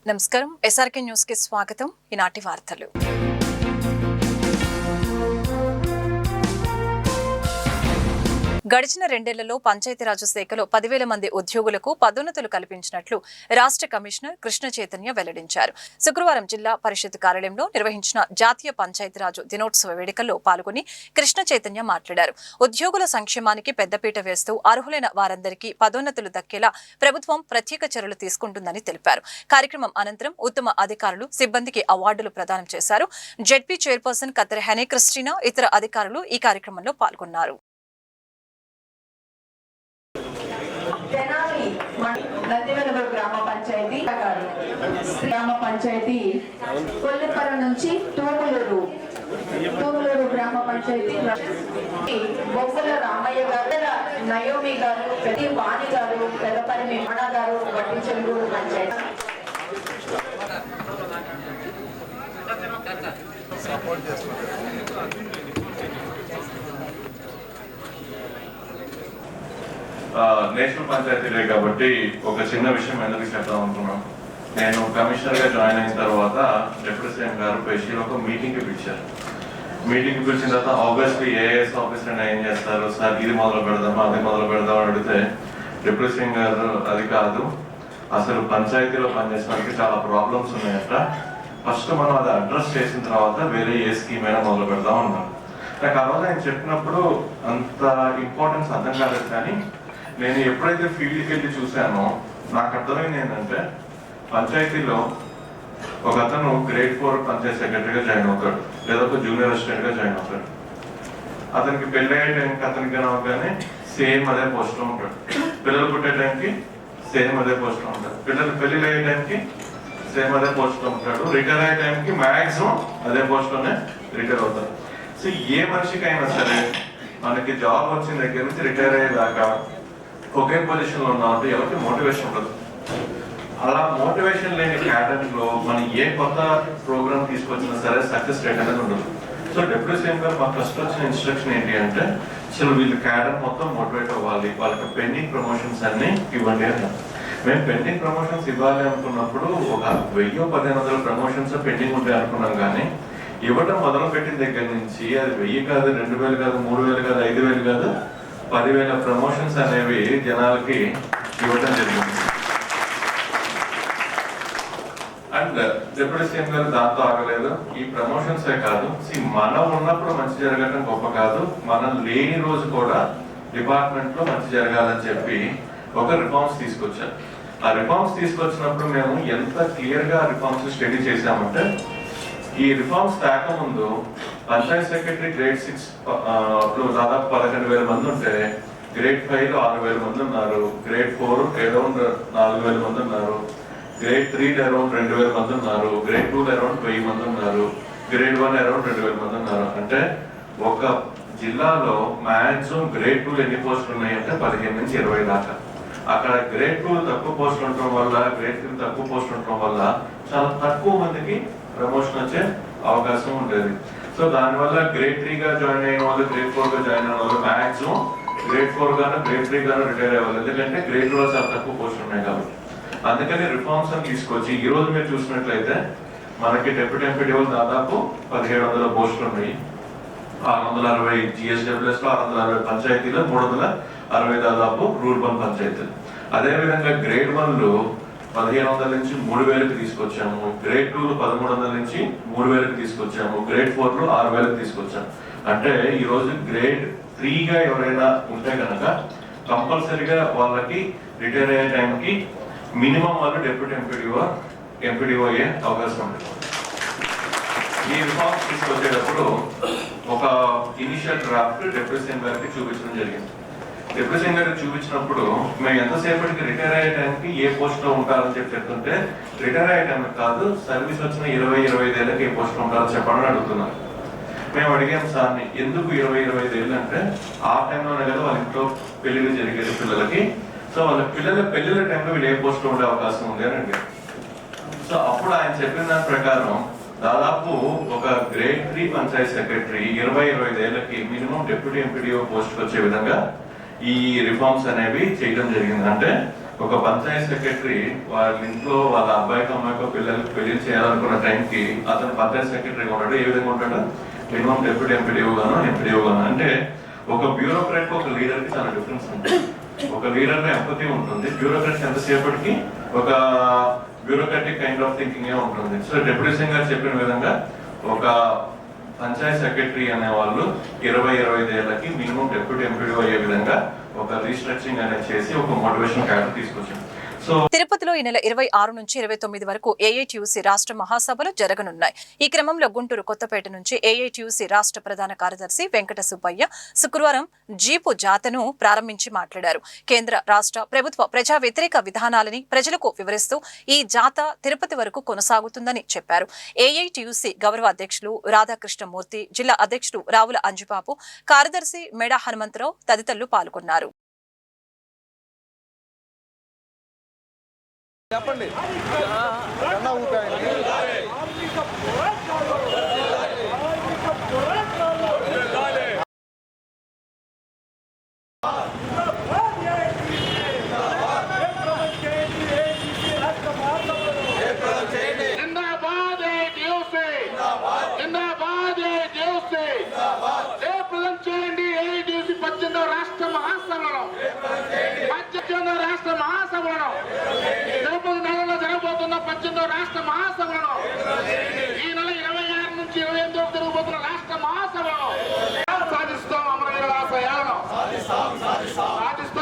నమస్కారం SRK news కి స్వాగతం. ఈనాటి వార్తలు. గడిచిన 2 ఏళ్లలో పంచాయతీరాజ్ శాఖలో 10,000 మంది ఉద్యోగులకు పదోన్నతులు కల్పించినట్లు రాష్ట్ర కమిషనర్ కృష్ణ చైతన్య వెల్లడించారు. శుక్రవారం జిల్లా పరిషత్ కార్యాలయంలో నిర్వహించిన జాతీయ పంచాయతీరాజ్ దినోత్సవ వేడుకల్లో పాల్గొని కృష్ణ చైతన్య మాట్లాడారు. ఉద్యోగుల సంక్షేమానికి పెద్దపీట వేస్తూ అర్హులైన వారందరికీ పదోన్నతులు దక్కేలా ప్రభుత్వం ప్రత్యేక చర్యలు తీసుకుంటుందని తెలిపారు. కార్యక్రమం అనంతరం ఉత్తమ అధికారులు, సిబ్బందికి అవార్డులు ప్రదానం చేశారు. జెడ్పీ చైర్పర్సన్ కత్తెర హెనీ క్రిస్టినా, ఇతర అధికారులు ఈ కార్యక్రమంలో పాల్గొన్నారు. గ్రామ పంచాయతీ కొల్లిపర నుంచి తూములూరు గ్రామ పంచాయతీ బొమ్మల రామయ్య గారు, నయోమి గారు, పెద్ద వాణి గారు, పెద్దపల్లి మణ గారు, వడ్డీ చెల్లూరు పంచాయతీ నేషనల్ పంచాయతీ డే కాబట్టి ఒక చిన్న విషయం ఎందుకు చెప్తాం అనుకున్నాం. నేను కమిషనర్ గా జాయిన్ అయిన తర్వాత డిప్యూటీ సీఎం గారు పేషీలో ఒక మీటింగ్ కి పిలిచారు. మీటింగ్ కి పిలిచిన తర్వాత ఆబ్వియస్లీ ఏఎస్ ఆఫీసర్ ఏం చేస్తారు, సార్ ఇది మొదలు పెడదామా అది మొదలు పెడదాం అని అడిగితే డిప్యూటీ సీఎం గారు అది కాదు, అసలు పంచాయతీలో పనిచేసిన వాళ్ళకి చాలా ప్రాబ్లమ్స్ ఉన్నాయట, ఫస్ట్ మనం అది అడ్రస్ చేసిన తర్వాత వేరే ఏ స్కీమ్ అయినా మొదలు పెడదాం అన్నారు. నాకు ఆ రోజు ఆయన చెప్పినప్పుడు అంత ఇంపార్టెన్స్ అర్థం కాలేదు. కానీ నేను ఎప్పుడైతే ఫీల్డ్కి వెళ్ళి చూశానో నాకు అర్థమైంది ఏంటంటే, పంచాయతీలో ఒక అతను గ్రేడ్ 4 పంచాయతీ సెక్రటరీగా జాయిన్ అవుతాడు, లేదా ఒక జూనియర్ అసిస్టెంట్ గా జాయిన్ అవుతాడు. అతనికి పెళ్లి అయ్యే టైంకి అతనికి అవగానే సేమ్ అదే పోస్ట్ లో ఉంటాడు. పిల్లలు పుట్టే టైంకి సేమ్ అదే పోస్ట్ లో ఉంటాడు. పిల్లలు పెళ్లి అయ్యే టైంకి సేమ్ అదే పోస్ట్ లో ఉంటాడు. రిటైర్ అయ్యే టైంకి మాక్సిమం అదే పోస్ట్ లోనే రిటైర్ అవుతాడు. సో ఏ మనిషికి అయినా సరే మనకి జాబ్ వచ్చిన దగ్గర నుంచి రిటైర్ అయ్యేదాకా ఒకే పొజిషన్ లో ఉన్నామంటే ఎవరికి మోటివేషన్ ఉండదు. అలా మోటివేషన్ లేని క్యాడర్ లో మనం ఏ కొత్త ప్రోగ్రామ్ తీసుకొచ్చినా సరే సక్సెస్ రేట్ అనేది ఉండదు. సో డిప్యూటీ సీఎం గారు మాకు ఫస్ట్ వచ్చిన ఇన్స్ట్రక్షన్ ఏంటి అంటే, అసలు వీళ్ళు క్యాడర్ మొత్తం మోటివేట్ అవ్వాలి, వాళ్ళకి పెండింగ్ ప్రమోషన్స్ అన్ని ఇవ్వండి అన్నారు. మేము పెండింగ్ ప్రమోషన్స్ ఇవ్వాలి అనుకున్నప్పుడు ఒక 1000-1500 ప్రమోషన్స్ పెండింగ్ ఉంటాయి అనుకున్నాం. కానీ ఇవ్వడం మొదలు పెట్టిన దగ్గర నుంచి అది 1000 కాదు, 2000 కాదు, 3000 కాదు, 5000 కాదు, 10,000 ప్రమోషన్స్ అనేవి జనాలకి ఇవ్వడం జరిగింది. అండ్ డిప్యూటీ సీఎం గారు దాంతో ఆగలేదు. ఈ ప్రమోషన్సే కాదు, మనం ఉన్నప్పుడు మంచి జరగడం గొప్ప కాదు, మనం లేని రోజు కూడా డిపార్ట్మెంట్ లో మంచి జరగాలని చెప్పి ఒక రిఫార్మ్స్ తీసుకొచ్చారు. ఆ రిఫార్మ్స్ తీసుకొచ్చినప్పుడు మేము ఎంత క్లియర్ గా రిఫార్మ్స్ స్టడీ చేశామంటే, ఈ రిఫార్మ్స్ ముందు పంచాయత్ సెక్రటరీ గ్రేడ్ 6 దాదాపు 11,000 మంది ఉంటే, గ్రేడ్ 5 లో 6,000 మంది ఉన్నారు, గ్రేడ్ 4 అరౌండ్ 4,000 మంది ఉన్నారు, గ్రేడ్ 3 అరౌండ్ 2,000 మంది ఉన్నారు, గ్రేడ్ 2 అరౌండ్ 1000 మంది ఉన్నారు, గ్రేడ్ 1 అరౌండ్ 2,000 మంది ఉన్నారు. అంటే ఒక జిల్లాలో మాక్సిమం గ్రేడ్ 2 ఎన్ని పోస్టులు ఉన్నాయంటే 15 నుంచి 20 దాకా. అక్కడ గ్రేడ్ 2 తక్కువ పోస్టులు ఉండటం వల్ల, గ్రేడ్ 3 తక్కువ పోస్టులు ఉండటం వల్ల చాలా తక్కువ మందికి ప్రమోషన్ వచ్చే అవకాశం ఉండేది. సో దానివల్ల గ్రేడ్ 3 గా జాయిన్ అయిన వాళ్ళు, గ్రేడ్ 4 గా జాయిన్ అయిన వాళ్ళు మాక్సిమం గ్రేడ్ 4 గాను గ్రేడ్ 3 గాను రిటైర్ అయ్యేవాళ్ళు. ఎందుకంటే గ్రేడ్ 2 లో చాలా తక్కువ పోస్టులు ఉన్నాయి కాబట్టి. అందుకని రిఫార్మ్స్ అని తీసుకొచ్చి ఈ రోజు మీరు చూసినట్లయితే మనకి డిప్యూటీ ఎంపీడీఓ దాదాపు 1700 పోస్టులు ఉన్నాయి. 660 జిఎస్డబ్ల్యూఎస్ లో, 660 పంచాయతీలు, 360 దాదాపు రూరల్ పంచాయతీలు. అదేవిధంగా గ్రేడ్ 1 లో 1,500 నుంచి 3,000కి తీసుకొచ్చాము, గ్రేడ్ 2 లో 1,300 నుంచి 3,000కి తీసుకొచ్చాము, గ్రేడ్ 4 లో 6,000కి తీసుకొచ్చాము. అంటే ఈ రోజు గ్రేడ్ 3 గా ఎవరైనా ఉంటే కనుక కంపల్సరీగా వాళ్ళకి రిటైర్ అయ్యే టైంకి మినిమం వాళ్ళు డిప్యూటీ ఎంపీడీఓ అయ్యే అవకాశం ఉంది. ఈ రిఫార్మ్స్ తీసుకొచ్చేటప్పుడు ఒక ఇనిషియల్ డ్రాఫ్ట్ డిప్యూటీ సీఎం గారికి చూపించడం జరిగింది. డిప్యూటీ సీఎం గారికి చూపించినప్పుడు మేము ఎంతసేపటికి రిటైర్ అయ్యే టైంకి ఏ పోస్ట్ లో ఉంటారని చెప్తుంటే, రిటైర్ అయ్యే టైంకి కాదు, సర్వీస్ వచ్చిన 20-25 ఏళ్ళకి ఏ పోస్ట్ లో ఉంటారని చెప్పాలని అడుగుతున్నారు. మేము అడిగాము సార్ని, ఎందుకు 20-25 ఏళ్ళు అంటే ఆ టైంలోనే కదా వాళ్ళ ఇంట్లో పెళ్లిళ్ళు జరిగేది పిల్లలకి. సో వాళ్ళ పిల్లల పెళ్లిళ్ళ టైంలో వీళ్ళు ఏ పోస్ట్ లో ఉండే అవకాశం ఉంది అని అడిగారు. సో అప్పుడు ఆయన చెప్పిన దాని ప్రకారం దాదాపు ఒక గ్రేడ్ 3 పంచాయత్ సెక్రటరీ 20-25 ఏళ్ళకి మినిమం డిప్యూటీ ఎంపీడీఓ పోస్ట్ వచ్చే విధంగా ఈ రిఫార్మ్స్ అనేవి చేయడం జరిగింది. అంటే ఒక పంచాయత్ సెక్రటరీ వాళ్ళ ఇంట్లో వాళ్ళ అబ్బాయికి అమ్మాయికో పిల్లలకి పెళ్లి చేయాలనుకున్న టైంకి అతను పంచాయత్ సెక్రటరీగా ఉంటాడు. ఏ విధంగా ఉంటాడు? మినిమం డెప్యూటీ ఎంపీడీఓ గాను. అంటే ఒక బ్యూరోక్రాట్ ఒక లీడర్ కి చాలా డిఫరెన్స్ ఉంటుంది. ఒక లీడర్ లో ఎంపతి ఉంటుంది, బ్యూరోక్రాట్స్ ఎంతసేపటికి ఒక బ్యూరోక్రాటిక్ కైండ్ ఆఫ్ థింకింగ్ ఉంటుంది. సో డిప్యూటీ సింగ్ గారు చెప్పిన విధంగా ఒక పంచాయత్ సెక్రటరీ అనే వాళ్ళు 20-25 ఏళ్ళకి మినిమం డెప్యూటీ ఎంపీడీఓ అయ్యే విధంగా ఒక రీస్ట్రక్చరింగ్ అనేది చేసి ఒక మోటివేషన్ క్యాడర్ తీసుకొచ్చాం. తిరుపతిలో ఈ నెల 26 నుంచి 29 వరకు ఏఐటియుసి రాష్ట్ర మహాసభలు జరగనున్నాయి. ఈ క్రమంలో గుంటూరు కొత్తపేట నుంచి ఏఐటియుసి రాష్ట్ర ప్రధాన కార్యదర్శి వెంకట సుబ్బయ్య శుక్రవారం జీపు జాతను ప్రారంభించి మాట్లాడారు. కేంద్ర రాష్ట్ర ప్రభుత్వ ప్రజా వ్యతిరేక విధానాలని ప్రజలకు వివరిస్తూ ఈ జాత తిరుపతి వరకు కొనసాగుతుందని చెప్పారు. ఏఐటియుసి గౌరవ అధ్యక్షులు రాధాకృష్ణమూర్తి, జిల్లా అధ్యక్షుడు రావుల అంజుబాబు, కార్యదర్శి మెడా హనుమంతరావు తదితరులు పాల్గొన్నారు. చెప్పండి. రాష్ట్ర మహాసభలో ఈ నెల 26 నుంచి 28 వరకు జరగబోతున్న రాష్ట్ర మహాసభలో సాధిస్తాం అమరవీరుల ఆశయాలను. సాధిస్తాం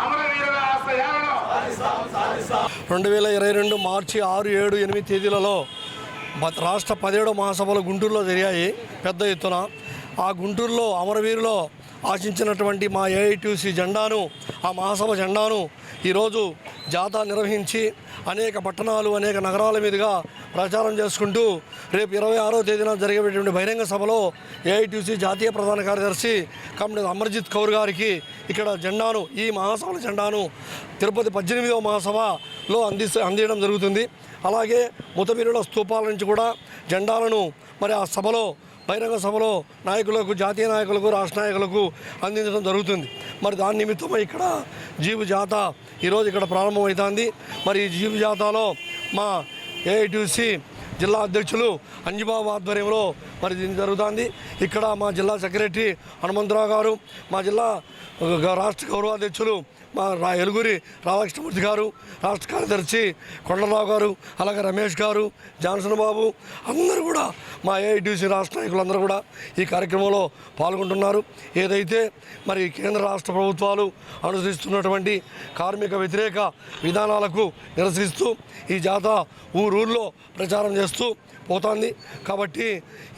అమరవీరుల ఆశయాలను. 2022 మార్చి 6, 7, 8 తేదీలలో రాష్ట్ర 17వ మహాసభలు గుంటూరులో జరిగాయి పెద్ద ఎత్తున. ఆ గుంటూరులో అమరవీరులో ఆశించినటువంటి మా ఏఐటియుసి జెండాను, ఆ మహాసభ జెండాను ఈరోజు జాథా నిర్వహించి అనేక పట్టణాలు, అనేక నగరాల మీదుగా ప్రచారం చేసుకుంటూ రేపు 26వ తేదీన జరిగేటువంటి బహిరంగ సభలో ఏఐటియుసి జాతీయ ప్రధాన కార్యదర్శి కమ్రేడ్ అమర్జిత్ కౌర్ గారికి ఇక్కడ జెండాను, ఈ మహాసభల జెండాను తిరుపతి 18వ మహాసభలో అందించడం జరుగుతుంది. అలాగే ముతవీరుల స్తూపాల నుంచి కూడా జెండాలను మరి ఆ సభలో, బహిరంగ సభలో నాయకులకు, జాతీయ నాయకులకు, రాష్ట్ర నాయకులకు అందించడం జరుగుతుంది. మరి దాని నిమిత్తమై ఇక్కడ జీపు జాత ఈరోజు ఇక్కడ ప్రారంభమవుతుంది. మరి ఈ జీపు జాతాలో మా ఏఐటియుసి జిల్లా అధ్యక్షులు అంజుబాబు ఆధ్వర్యంలో మరి దీన్ని జరుగుతుంది. ఇక్కడ మా జిల్లా సెక్రటరీ హనుమంతరావు గారు, మా జిల్లా రాష్ట్ర గౌరవాధ్యక్షులు మా ఎలుగురి రాధాకృష్ణమూర్తి గారు, రాష్ట్ర కార్యదర్శి కొండలరావు గారు, అలాగే రమేష్ గారు, జాన్సన్ బాబు అందరూ కూడా మా ఏఐటియుసి రాష్ట్ర నాయకులందరూ కూడా ఈ కార్యక్రమంలో పాల్గొంటున్నారు. ఏదైతే మరి కేంద్ర రాష్ట్ర ప్రభుత్వాలు అనుసరిస్తున్నటువంటి కార్మిక వ్యతిరేక విధానాలకు నిరసిస్తూ ఈ జాథా ఊరూర్లో ప్రచారం చేస్తూ పోతుంది. కాబట్టి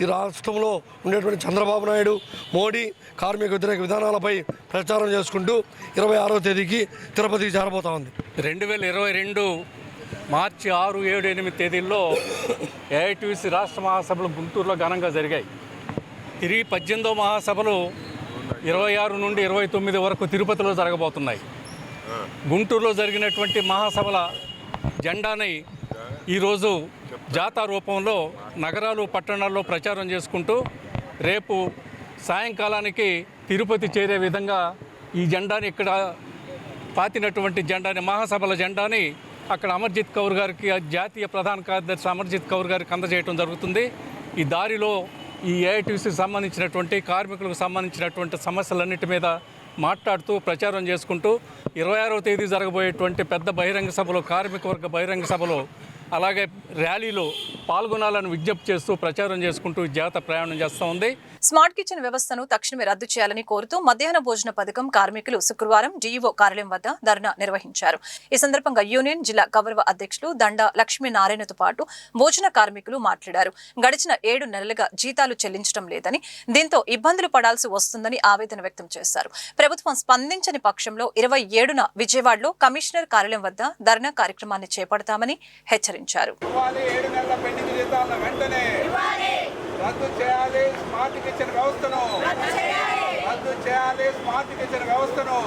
ఈ రాష్ట్రంలో ఉండేటువంటి చంద్రబాబు నాయుడు, మోడీ కార్మిక వ్యతిరేక విధానాలపై ప్రచారం చేసుకుంటూ 26వ తేదీకి తిరుపతికి చేరబోతా ఉంది. 2022 మార్చి 6, 7, 8 తేదీల్లో ఏఐటియుసి రాష్ట్ర మహాసభలు గుంటూరులో ఘనంగా జరిగాయి. తిరిగి 18వ మహాసభలు 26 నుండి 29 వరకు తిరుపతిలో జరగబోతున్నాయి. గుంటూరులో జరిగినటువంటి మహాసభల జెండాని ఈరోజు జాతా రూపంలో నగరాలు, పట్టణాల్లో ప్రచారం చేసుకుంటూ రేపు సాయంకాలానికి తిరుపతి చేరే విధంగా ఈ జెండాని, ఇక్కడ పాతినటువంటి జెండాని, మహాసభల జెండాని అక్కడ అమర్జిత్ కౌర్ గారికి, జాతీయ ప్రధాన కార్యదర్శి అమర్జిత్ కౌర్ గారికి అందజేయడం జరుగుతుంది. ఈ దారిలో ఈ ఏఐటియుసికి సంబంధించినటువంటి, కార్మికులకు సంబంధించినటువంటి సమస్యలన్నిటి మీద మాట్లాడుతూ ప్రచారం చేసుకుంటూ 26వ తేదీ జరగబోయేటువంటి పెద్ద బహిరంగ సభలో, కార్మిక వర్గ బహిరంగ సభలో, అలాగే ర్యాలీలో పాల్గొనాలని విజ్ఞప్తి చేస్తూ ప్రచారం చేసుకుంటూ జాతర ప్రయాణం చేస్తూ ఉంది. స్మార్ట్ కిచెన్ వ్యవస్థను తక్షణమే రద్దు చేయాలని కోరుతూ మధ్యాహ్న భోజన పథకం కార్మికులు శుక్రవారం డీఈఓ కార్యాలయం వద్ద ధర్నా నిర్వహించారు. ఈ సందర్భంగా యూనియన్ జిల్లా గౌరవ అధ్యక్షులు దండ లక్ష్మీనారాయణతో పాటు భోజన కార్మికులు మాట్లాడారు. గడిచిన 7 నెలలుగా జీతాలు చెల్లించడం లేదని, దీంతో ఇబ్బందులు పడాల్సి వస్తుందని ఆవేదన వ్యక్తం చేశారు. ప్రభుత్వం స్పందించని పక్షంలో 27న విజయవాడలో కమిషనర్ కార్యాలయం వద్ద ధర్నా కార్యక్రమాన్ని చేపడతామని హెచ్చరించారు. రద్దు చేయాలి స్మార్ట్ కిచెన్ వ్యవస్థను, రద్దు చేయాలి స్మార్ట్ కిచెన్ వ్యవస్థను,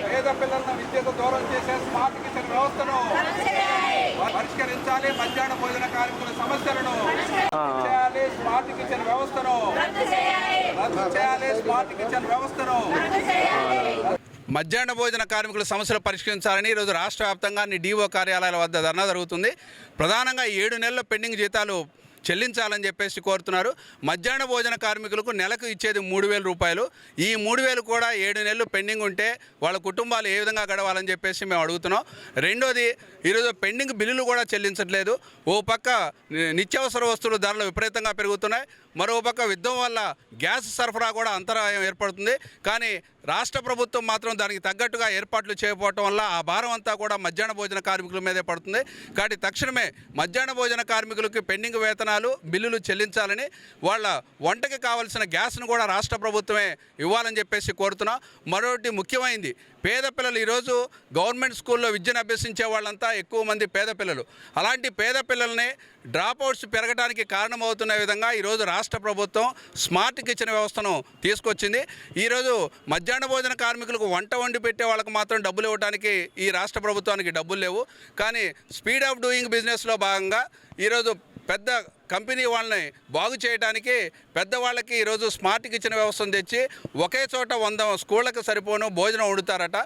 పేద పిల్లలను విద్యకు దూరం చేసే స్మార్ట్ కిచెన్ వ్యవస్థను పరిష్కరించాలి. మధ్యాహ్న భోజన కార్మికుల సమస్యలను చేయాలి, స్మార్ట్ కిచెన్ వ్యవస్థను రద్దు చేయాలి స్మార్ట్ కిచెన్ వ్యవస్థను. మధ్యాహ్న భోజన కార్మికుల సమస్యలు పరిష్కరించాలని ఈరోజు రాష్ట్ర వ్యాప్తంగా అన్ని DO కార్యాలయాల వద్ద ధర్నా జరుగుతుంది. ప్రధానంగా 7 నెలల పెండింగ్ జీతాలు చెల్లించాలని చెప్పేసి కోరుతున్నారు. మధ్యాహ్న భోజన కార్మికులకు నెలకు ఇచ్చేది 3,000 రూపాయలు. ఈ 3,000 కూడా 7 నెలలు పెండింగ్ ఉంటే వాళ్ళ కుటుంబాలు ఏ విధంగా గడవాలని చెప్పేసి మేము అడుగుతున్నాం. రెండోది, ఈరోజు పెండింగ్ బిల్లులు కూడా చెల్లించట్లేదు. ఓ పక్క నిత్యావసర వస్తువుల ధరలు విపరీతంగా పెరుగుతున్నాయి, మరో పక్క యుద్ధం వల్ల గ్యాస్ సరఫరా కూడా అంతరాయం ఏర్పడుతుంది. కానీ రాష్ట్ర ప్రభుత్వం మాత్రం దానికి తగ్గట్టుగా ఏర్పాట్లు చేయకపోవటం వల్ల ఆ భారం అంతా కూడా మధ్యాహ్న భోజన కార్మికుల మీదే పడుతుంది. కాబట్టి తక్షణమే మధ్యాహ్న భోజన కార్మికులకు పెండింగ్ వేతనాలు బిల్లులు చెల్లించాలని, వాళ్ళ వంటకి కావాల్సిన గ్యాస్ను కూడా రాష్ట్ర ప్రభుత్వమే ఇవ్వాలని చెప్పేసి కోరుతున్నాం. మరొకటి ముఖ్యమైనది, పేద పిల్లలు ఈరోజు గవర్నమెంట్ స్కూల్లో విద్యను అభ్యసించే వాళ్ళంతా ఎక్కువ మంది పేద పిల్లలు. అలాంటి పేద పిల్లల్ని డ్రాప్అవుట్స్ పెరగడానికి కారణమవుతున్న విధంగా ఈరోజు రాష్ట్ర ప్రభుత్వం స్మార్ట్ కిచెన్ వ్యవస్థను తీసుకొచ్చింది. ఈరోజు మధ్యాహ్న భోజన కార్మికులకు వంట వండి పెట్టే వాళ్ళకు మాత్రం డబ్బులు ఇవ్వడానికి ఈ రాష్ట్ర ప్రభుత్వానికి డబ్బులు లేవు. కానీ స్పీడ్ ఆఫ్ డూయింగ్ బిజినెస్లో భాగంగా ఈరోజు పెద్ద కంపెనీ వాళ్ళని బాగు చేయడానికి పెద్దవాళ్ళకి ఈరోజు స్మార్ట్ కిచెన్ వ్యవస్థను తెచ్చి ఒకే చోట 100 స్కూళ్ళకు సరిపోను భోజనం వండుతారట.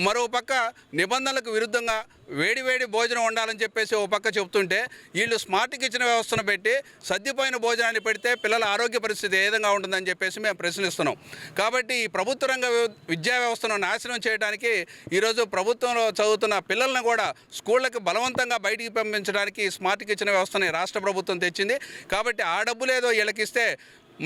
మరో పక్క నిబంధనలకు విరుద్ధంగా వేడి భోజనం వండాలని చెప్పేసి ఓ పక్క చెబుతుంటే, వీళ్ళు స్మార్ట్ కిచెన్ వ్యవస్థను పెట్టి సర్దిపోయిన భోజనాన్ని పెడితే పిల్లల ఆరోగ్య పరిస్థితి ఏ విధంగా ఉంటుందని చెప్పేసి మేము ప్రశ్నిస్తున్నాం. కాబట్టి ఈ ప్రభుత్వ రంగ విద్యా వ్యవస్థను నాశనం చేయడానికి ఈరోజు ప్రభుత్వంలో చదువుతున్న పిల్లలను కూడా స్కూళ్ళకి బలవంతంగా బయటికి పంపించడానికి స్మార్ట్ కిచెన్ వ్యవస్థని రాష్ట్ర ప్రభుత్వం తెచ్చింది. కాబట్టి ఆ డబ్బులేదో వీళ్ళకిస్తే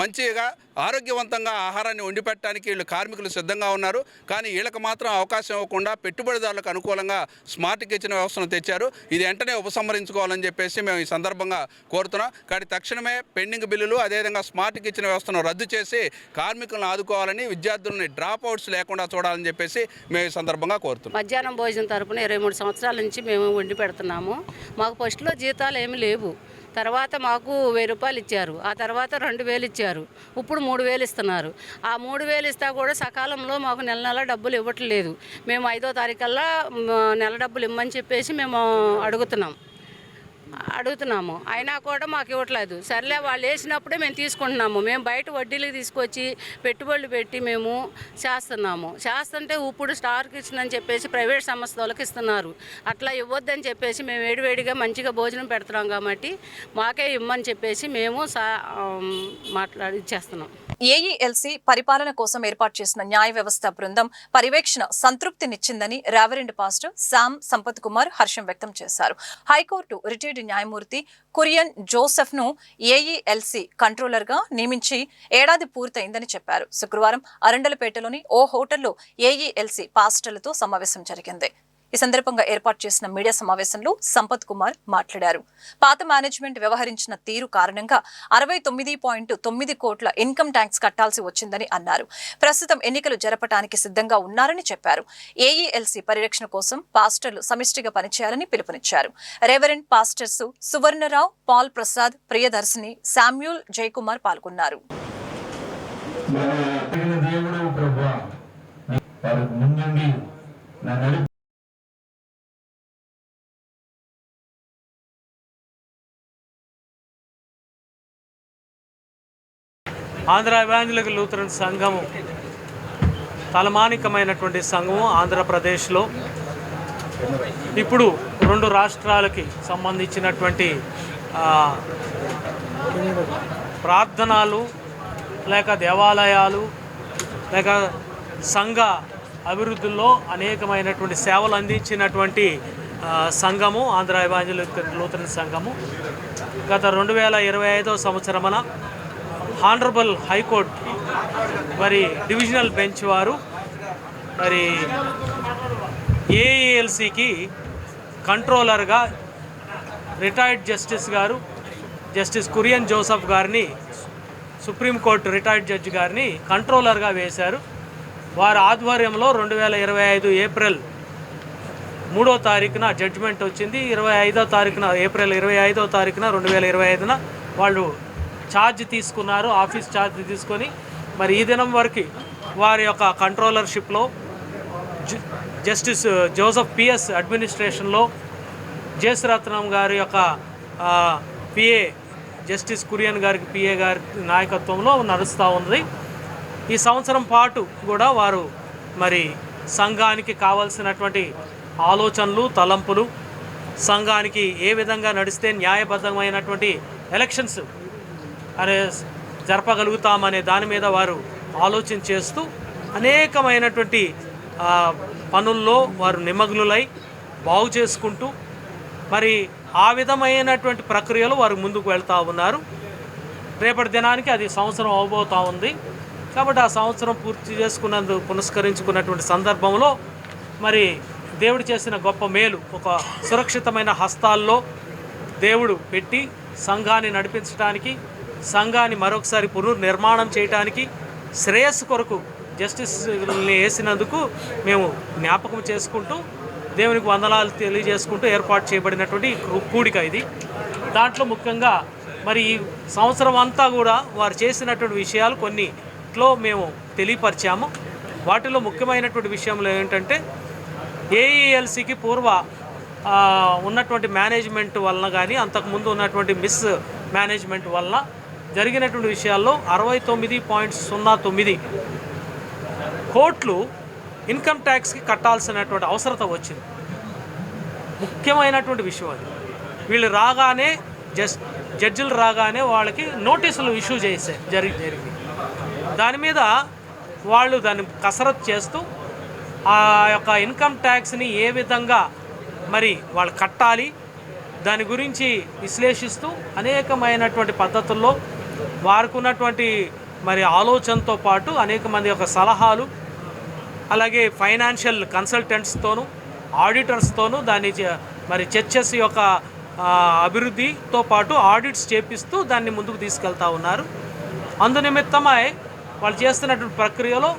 మంచిగా ఆరోగ్యవంతంగా ఆహారాన్ని వండి పెట్టడానికి వీళ్ళు కార్మికులు సిద్ధంగా ఉన్నారు. కానీ వీళ్ళకి మాత్రం అవకాశం ఇవ్వకుండా పెట్టుబడిదారులకు అనుకూలంగా స్మార్ట్ కిచెన్ వ్యవస్థను తెచ్చారు. ఇది వెంటనే ఉపసంహరించుకోవాలని చెప్పేసి మేము ఈ సందర్భంగా కోరుతున్నాం. కానీ తక్షణమే పెండింగ్ బిల్లులు అదేవిధంగా స్మార్ట్ కిచెన్ వ్యవస్థను రద్దు చేసి కార్మికులను ఆదుకోవాలని, విద్యార్థులని డ్రాప్అవుట్స్ లేకుండా చూడాలని చెప్పేసి మేము ఈ సందర్భంగా కోరుతున్నాం. మధ్యాహ్నం భోజనం తరపున 23 సంవత్సరాల నుంచి మేము వండి పెడుతున్నాము. మాకు ఫస్ట్లో జీతాలు ఏమీ లేవు. తర్వాత మాకు 1000 రూపాయలు ఇచ్చారు. ఆ తర్వాత 2000 ఇచ్చారు. ఇప్పుడు 3000 ఇస్తున్నారు. ఆ 3000 ఇస్తా కూడా సకాలంలో మాకు నెల డబ్బులు ఇవ్వట్లేదు. మేము 5వ తారీఖల్లా నెల డబ్బులు ఇమ్మని చెప్పేసి మేము అడుగుతున్నాము. అయినా కూడా మాకు ఇవ్వట్లేదు. సర్లే, వాళ్ళు వేసినప్పుడే మేము తీసుకుంటున్నాము. మేము బయట వడ్డీలకు తీసుకొచ్చి పెట్టుబడులు పెట్టి మేము చేస్తుంటే ఇప్పుడు స్టార్ కిచెన్ అని చెప్పేసి ప్రైవేట్ సంస్థలకు ఇస్తున్నారు. అట్లా ఇవ్వద్దని చెప్పేసి మేము వేడివేడిగా మంచిగా భోజనం పెడుతున్నాం కాబట్టి మాకే ఇమ్మని చెప్పేసి మేము ఇచ్చేస్తున్నాం. ఏఈఎల్సీ పరిపాలన కోసం ఏర్పాటు చేసిన న్యాయ వ్యవస్థ బృందం పర్యవేక్షణ సంతృప్తినిచ్చిందని రెవరెండ్ పాస్టర్ శామ్ సంపత్ కుమార్ హర్షం వ్యక్తం చేశారు. హైకోర్టు రిటైర్డ్ న్యాయమూర్తి కురియన్ జోసెఫ్ ను ఏఈఎల్సీ కంట్రోలర్ గా నియమించి ఏడాది పూర్తయిందని చెప్పారు. శుక్రవారం అరండలపేటలోని ఓ హోటల్లో ఏఈఎల్సీ పాస్టర్లతో సమావేశం జరిగింది. ఈ సందర్భంగా ఏర్పాటు చేసిన మీడియా సమావేశంలో సంపత్ కుమార్ మాట్లాడారు. పాత మేనేజ్మెంట్ వ్యవహరించిన తీరు కారణంగా 69.9 కోట్ల ఇన్కమ్ ట్యాక్స్ కట్టాల్సి వచ్చిందని అన్నారు. ప్రస్తుతం ఎన్నికలు జరపడానికి సిద్ధంగా ఉన్నారని చెప్పారు. ఏఈఎల్సీ పరిరక్షణ కోసం పాస్టర్లు సమిష్టిగా పనిచేయాలని పిలుపునిచ్చారు. రెవరెండ్ పాస్టర్స్ సువర్ణరావు, పాల్ ప్రసాద్, ప్రియదర్శిని, శామ్యూల్, జయకుమార్ పాల్గొన్నారు. ఆంధ్ర ఎవాంజలికల్ లూథరన్ సంఘము తలమానికమైనటువంటి సంఘము ఆంధ్రప్రదేశ్లో ఇప్పుడు 2 రాష్ట్రాలకి సంబంధించినటువంటి ప్రార్థనలు లేక దేవాలయాలు లేక సంఘ అభివృద్ధిలో అనేకమైనటువంటి సేవలు అందించినటువంటి సంఘము ఆంధ్ర ఎవాంజలికల్ లూథరన్ సంఘము. గత 2025వ సంవత్సరమున హానరబుల్ హైకోర్టు మరి డివిజనల్ బెంచ్ వారు మరి ఏఈఎల్సీకి కంట్రోలర్గా రిటైర్డ్ జస్టిస్ కురియన్ జోసెఫ్ గారిని, సుప్రీంకోర్టు రిటైర్డ్ జడ్జి గారిని కంట్రోలర్గా వేశారు. వారి ఆధ్వర్యంలో 2025 ఏప్రిల్ 3వ తారీఖున జడ్జిమెంట్ వచ్చింది. ఏప్రిల్ 25వ తారీఖున 2025న వాళ్ళు ఛార్జ్ తీసుకున్నారు, ఆఫీస్ ఛార్జ్ తీసుకొని మరి ఈ దినం వరకు వారి యొక్క కంట్రోలర్షిప్లో జస్టిస్ జోసెఫ్ పిఎస్ అడ్మినిస్ట్రేషన్లో జేసరత్నం గారి యొక్క పిఏ జస్టిస్ కురియన్ గారికి పిఏ గారి నాయకత్వంలో నడుస్తూ ఉంది. ఈ సంవత్సరం పాటు కూడా వారు మరి సంఘానికి కావాల్సినటువంటి ఆలోచనలు, తలంపులు, సంఘానికి ఏ విధంగా నడిస్తే న్యాయబద్ధమైనటువంటి ఎలక్షన్స్ అనే జరపగలుగుతామనే దాని మీద వారు ఆలోచన చేస్తూ అనేకమైనటువంటి పనుల్లో వారు నిమగ్నులై బాగు చేసుకుంటూ మరి ఆ విధమైనటువంటి ప్రక్రియలో వారు ముందుకు వెళ్తూ ఉన్నారు. రేపటి దినానికి అది సంవత్సరం అవబోతూ ఉంది. కాబట్టి ఆ సంవత్సరం పూర్తి పునస్కరించుకున్నటువంటి సందర్భంలో మరి దేవుడు చేసిన గొప్ప మేలు ఒక సురక్షితమైన హస్తాల్లో దేవుడు పెట్టి సంఘాన్ని నడిపించడానికి, సంఘాన్ని మరొకసారి పునర్నిర్మాణం చేయడానికి, శ్రేయస్సు కొరకు జస్టిస్ని వేసినందుకు మేము జ్ఞాపకం చేసుకుంటూ దేవునికి వందనాలు తెలియజేసుకుంటూ ఏర్పాటు చేయబడినటువంటి కూడిక ఇది. దాంట్లో ముఖ్యంగా మరి ఈ సంవత్సరం అంతా కూడా వారు చేసినటువంటి విషయాలు కొన్నిట్లో మేము తెలియపరిచాము. వాటిలో ముఖ్యమైనటువంటి విషయంలో ఏంటంటే ఏఈఎల్సీకి పూర్వ ఉన్నటువంటి మేనేజ్మెంట్ వలన కానీ అంతకుముందు ఉన్నటువంటి మిస్ మేనేజ్మెంట్ వలన జరిగినటువంటి విషయాల్లో 69.09 కోట్లు ఇన్కమ్ ట్యాక్స్కి కట్టాల్సినటువంటి అవసరత వచ్చింది. ముఖ్యమైనటువంటి విషయం అది. వీళ్ళు రాగానే జడ్జిలు రాగానే వాళ్ళకి నోటీసులు ఇష్యూ జరిగింది. దాని మీద వాళ్ళు దాన్ని కసరత్తు చేస్తూ ఆ యొక్క ఇన్కమ్ ట్యాక్స్ని ఏ విధంగా మరి వాళ్ళు కట్టాలి దాని గురించి విశ్లేషిస్తూ అనేకమైనటువంటి పద్ధతుల్లో వారికి ఉన్నటువంటి మరి ఆలోచనతో పాటు అనేక మంది యొక్క సలహాలు, అలాగే ఫైనాన్షియల్ కన్సల్టెంట్స్తోనూ ఆడిటర్స్తోనూ దాన్ని మరి చర్చెస్ యొక్క అభివృద్ధితో పాటు ఆడిట్స్ చేపిస్తూ దాన్ని ముందుకు తీసుకెళ్తూ ఉన్నారు. అందునిమిత్తమై వాళ్ళు చేస్తున్నటువంటి ప్రక్రియలో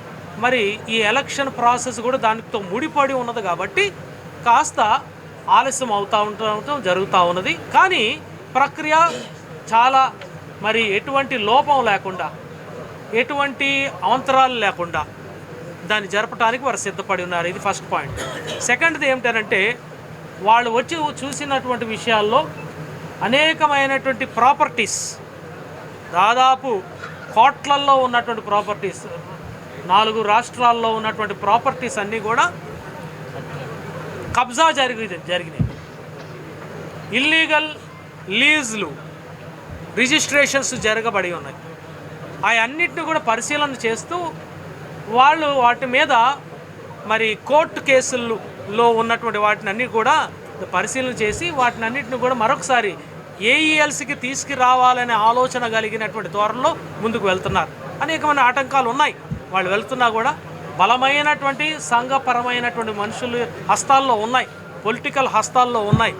మరి ఈ ఎలక్షన్ ప్రాసెస్ కూడా దానితో ముడిపడి ఉన్నది కాబట్టి కాస్త ఆలస్యం ఉండటం జరుగుతూ ఉన్నది. కానీ ప్రక్రియ చాలా మరి ఎటువంటి లోపం లేకుండా, ఎటువంటి అవంతరాలు లేకుండా దాన్ని జరపడానికి వారు సిద్ధపడి ఉన్నారు. ఇది ఫస్ట్ పాయింట్. సెకండ్ది ఏమిటంటే వాళ్ళు వచ్చి చూసినటువంటి విషయాల్లో అనేకమైనటువంటి ప్రాపర్టీస్, దాదాపు కోట్లల్లో ఉన్నటువంటి ప్రాపర్టీస్, 4 రాష్ట్రాల్లో ఉన్నటువంటి ప్రాపర్టీస్ అన్నీ కూడా కబ్జా జరిగినాయి. ఇల్లీగల్ లీజులు, రిజిస్ట్రేషన్స్ జరగబడి ఉన్నాయి. అవన్నిటిని కూడా పరిశీలన చేస్తూ వాళ్ళు వాటి మీద మరి కోర్టు కేసుల్లో ఉన్నటువంటి వాటిని అన్నీ కూడా పరిశీలన చేసి వాటిని అన్నింటిని కూడా మరొకసారి ఏఈఎల్సీకి తీసుకురావాలనే ఆలోచన కలిగినటువంటి ధోరణిలో ముందుకు వెళ్తున్నారు. అనేకమైన ఆటంకాలు ఉన్నాయి. వాళ్ళు వెళ్తున్నా కూడా బలమైనటువంటి సంఘపరమైనటువంటి మనుషులు హస్తాల్లో ఉన్నాయి, పొలిటికల్ హస్తాల్లో ఉన్నాయి.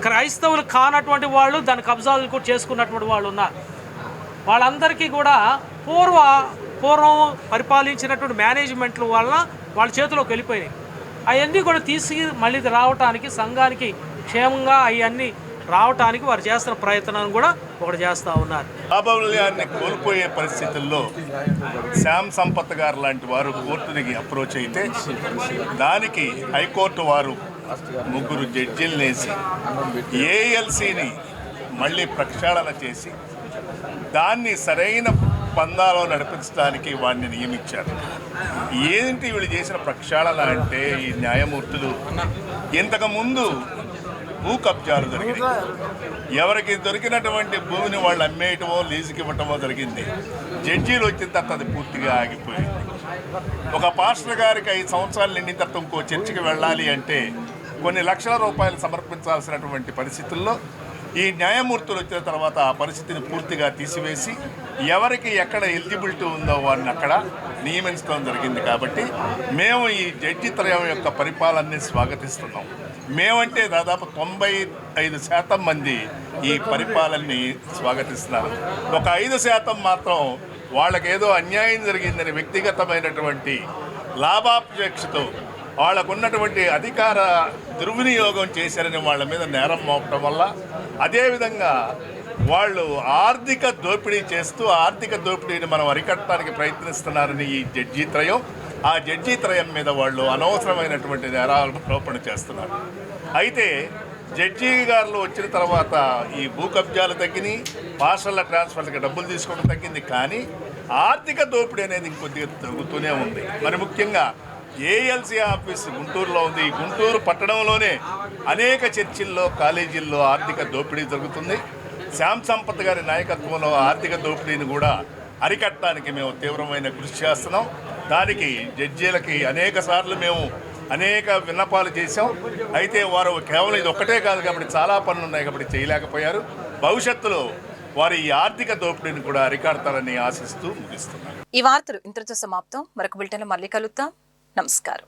క్రైస్తవులు కానటువంటి వాళ్ళు దాని కబ్జాలు కూడా చేసుకున్నటువంటి వాళ్ళు ఉన్నారు. వాళ్ళందరికీ కూడా పూర్వం పరిపాలించినటువంటి మేనేజ్మెంట్ల వలన వాళ్ళ చేతిలోకి వెళ్ళిపోయినాయి. అవన్నీ కూడా మళ్ళీ రావటానికి, సంఘానికి క్షేమంగా అవన్నీ రావటానికి వారు చేస్తున్న ప్రయత్నాన్ని కూడా ఒకటి చేస్తూ ఉన్నారు. ప్రాబల్యాన్ని కోల్పోయే పరిస్థితుల్లో శ్యామ్ సంపత్ గారు లాంటి వారు కోర్టునికి అప్రోచ్ అయితే దానికి హైకోర్టు వారు 3 జడ్జీలు వేసి ఏఎల్సీని మళ్ళీ ప్రక్షాళన చేసి దాన్ని సరైన పందాలో నడిపించడానికి వాడిని నియమించారు. ఏంటి వీళ్ళు చేసిన ప్రక్షాళన అంటే ఈ న్యాయమూర్తులు ఇంతకుముందు భూ కబ్జాలు జరిగినాయి. ఎవరికి దొరికినటువంటి భూమిని వాళ్ళు అమ్మేయటమో లీజుకి ఇవ్వటమో జరిగింది. జడ్జీలు వచ్చిన తర్వాత అది పూర్తిగా ఆగిపోయింది. ఒక పాస్టర్ గారికి 5 సంవత్సరాలు నిండిన తర్వాత ఇంకో చర్చికి వెళ్ళాలి అంటే కొన్ని లక్షల రూపాయలు సమర్పించాల్సినటువంటి పరిస్థితుల్లో ఈ న్యాయమూర్తులు వచ్చిన తర్వాత ఆ పరిస్థితిని పూర్తిగా తీసివేసి ఎవరికి ఎక్కడ ఎలిజిబిలిటీ ఉందో వారిని అక్కడ నియమించడం జరిగింది. కాబట్టి మేము ఈ జడ్జి త్రయం యొక్క పరిపాలనని స్వాగతిస్తున్నాం. మేమంటే దాదాపు 95% మంది ఈ పరిపాలనని స్వాగతిస్తున్నారు. ఒక 5% మాత్రం వాళ్ళకేదో అన్యాయం జరిగిందని వ్యక్తిగతమైనటువంటి లాభాపేక్షతో వాళ్ళకున్నటువంటి అధికార దుర్వినియోగం చేశారని వాళ్ళ మీద నేరం మోపటం వల్ల, అదేవిధంగా వాళ్ళు ఆర్థిక దోపిడీ చేస్తూ ఆర్థిక దోపిడీని మనం అరికట్టడానికి ప్రయత్నిస్తున్నారని ఈ జడ్జి త్రయం, ఆ జడ్జి త్రయం మీద వాళ్ళు అనవసరమైనటువంటి నేరారోపణ చేస్తున్నారు. అయితే జడ్జి గారు వచ్చిన తర్వాత ఈ భూ కబ్జాలు తగ్గినాయి, పార్సల్ల ట్రాన్స్ఫర్లకి డబ్బులు తీసుకోవడం తగ్గింది. కానీ ఆర్థిక దోపిడీ అనేది ఇంకొద్దిగా తగ్గుతూనే ఉంది. మరి ముఖ్యంగా ఏఎల్సీ ఆఫీస్ గుంటూరులో ఉంది. గుంటూరు పట్టణంలోనే అనేక చర్చిల్లో, కాలేజీల్లో ఆర్థిక దోపిడీ జరుగుతుంది. శ్యామ్ సంపత్ గారి నాయకత్వంలో ఆర్థిక దోపిడీని కూడా అరికట్టడానికి మేము తీవ్రమైన కృషి చేస్తున్నాం. దానికి జడ్జీలకి అనేక సార్లు మేము అనేక విన్నపాలు చేశాం. అయితే వారు కేవలం ఇది ఒక్కటే కాదు కాబట్టి చాలా పనులు ఉన్నాయి కాబట్టి చేయలేకపోయారు. భవిష్యత్తులో వారి ఈ ఆర్థిక దోపిడీని కూడా అరికడతారని ఆశిస్తూ ముగిస్తున్నారు. ఈ వార్తలు ఇంతటితో సమాప్తం. మరొక బులెటిన్లో మళ్ళీ కలుద్దాం. నమస్కారం.